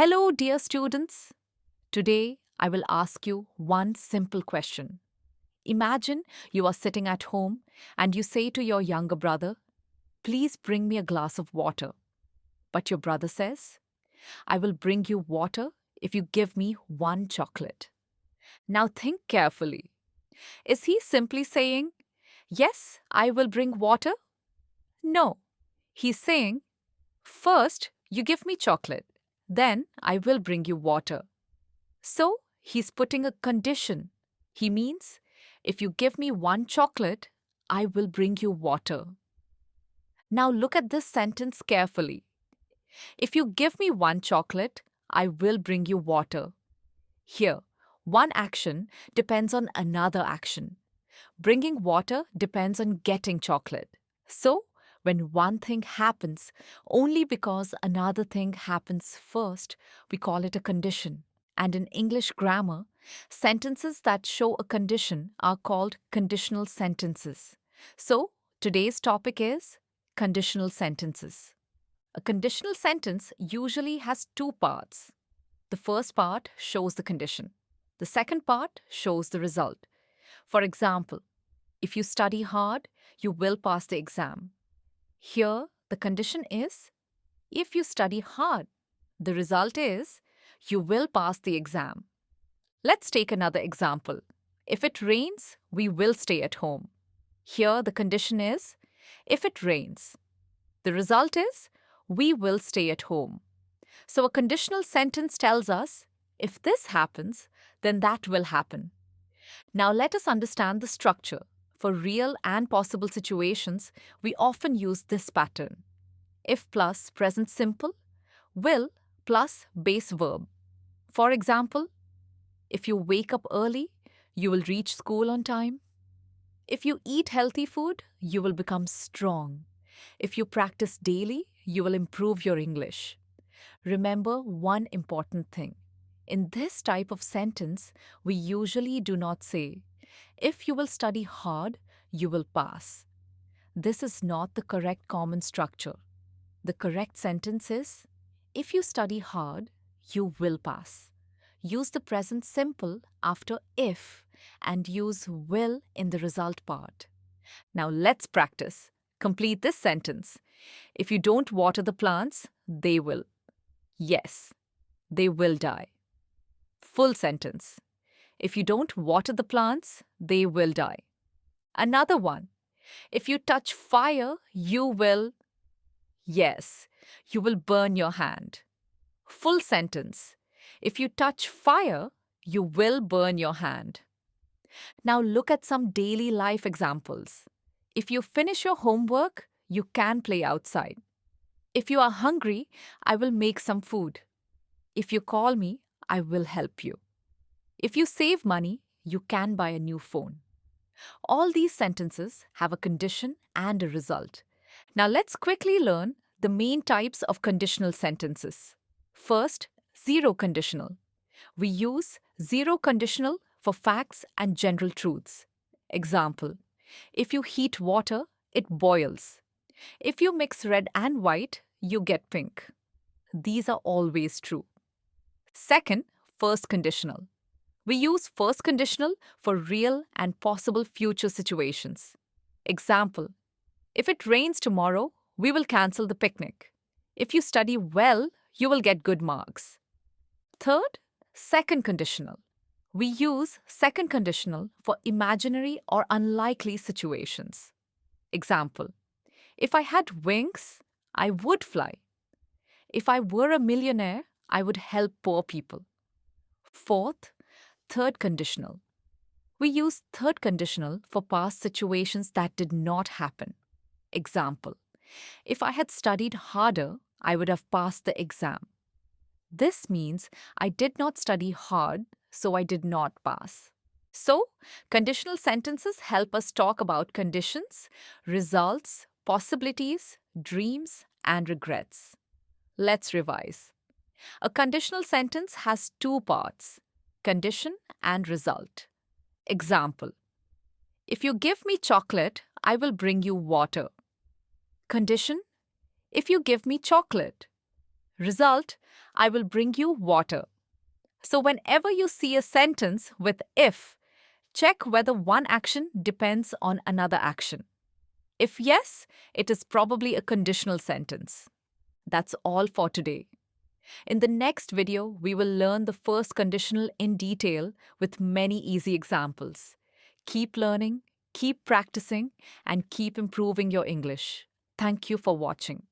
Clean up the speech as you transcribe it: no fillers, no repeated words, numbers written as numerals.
Hello, dear students. Today, I will ask you one simple question. Imagine you are sitting at home and you say to your younger brother, "Please bring me a glass of water." But your brother says, "I will bring you water if you give me one chocolate." Now think carefully. Is he simply saying, "Yes, I will bring water"? No. He's saying, "First, you give me chocolate, then I will bring you water." So he's putting a condition. He means, if you give me one chocolate, I will bring you water. Now look at this sentence carefully. If you give me one chocolate, I will bring you water. Here, one action depends on another action. Bringing water depends on getting chocolate. So, when one thing happens only because another thing happens first, we call it a condition. And in English grammar, sentences that show a condition are called conditional sentences. So, today's topic is conditional sentences. A conditional sentence usually has two parts. The first part shows the condition. The second part shows the result. For example, if you study hard, you will pass the exam. Here, the condition is if you study hard. The result is you will pass the exam. Let's take another example. If it rains, we will stay at home. Here, the condition is if it rains. The result is we will stay at home. So, a conditional sentence tells us if this happens, then that will happen. Now, let us understand the structure. For real and possible situations, we often use this pattern. If plus present simple, will plus base verb. For example, if you wake up early, you will reach school on time. If you eat healthy food, you will become strong. If you practice daily, you will improve your English. Remember one important thing. In this type of sentence, we usually do not say, "If you will study hard, you will pass." This is not the correct common structure. The correct sentence is, "If you study hard, you will pass." Use the present simple after if and use will in the result part. Now let's practice. Complete this sentence. If you don't water the plants, they will. Yes, they will die. Full sentence. If you don't water the plants, they will die. Another one. If you touch fire, you will. Yes, you will burn your hand. Full sentence. If you touch fire, you will burn your hand. Now look at some daily life examples. If you finish your homework, you can play outside. If you are hungry, I will make some food. If you call me, I will help you. If you save money, you can buy a new phone. All these sentences have a condition and a result. Now let's quickly learn the main types of conditional sentences. First, zero conditional. We use zero conditional for facts and general truths. Example, if you heat water, it boils. If you mix red and white, you get pink. These are always true. Second, first conditional. We use first conditional for real and possible future situations. Example, if it rains tomorrow, we will cancel the picnic. If you study well, you will get good marks. Third, second conditional. We use second conditional for imaginary or unlikely situations. Example, if I had wings, I would fly. If I were a millionaire, I would help poor people. Fourth, third conditional. We use third conditional for past situations that did not happen. Example, if I had studied harder, I would have passed the exam. This means I did not study hard, so I did not pass. So, conditional sentences help us talk about conditions, results, possibilities, dreams, and regrets. Let's revise. A conditional sentence has two parts, condition and result. Example, if you give me chocolate, I will bring you water. Condition, if you give me chocolate. Result, I will bring you water. So, whenever you see a sentence with if, check whether one action depends on another action. If yes, it is probably a conditional sentence. That's all for today. In the next video, we will learn the first conditional in detail with many easy examples. Keep learning, keep practicing, and keep improving your English. Thank you for watching.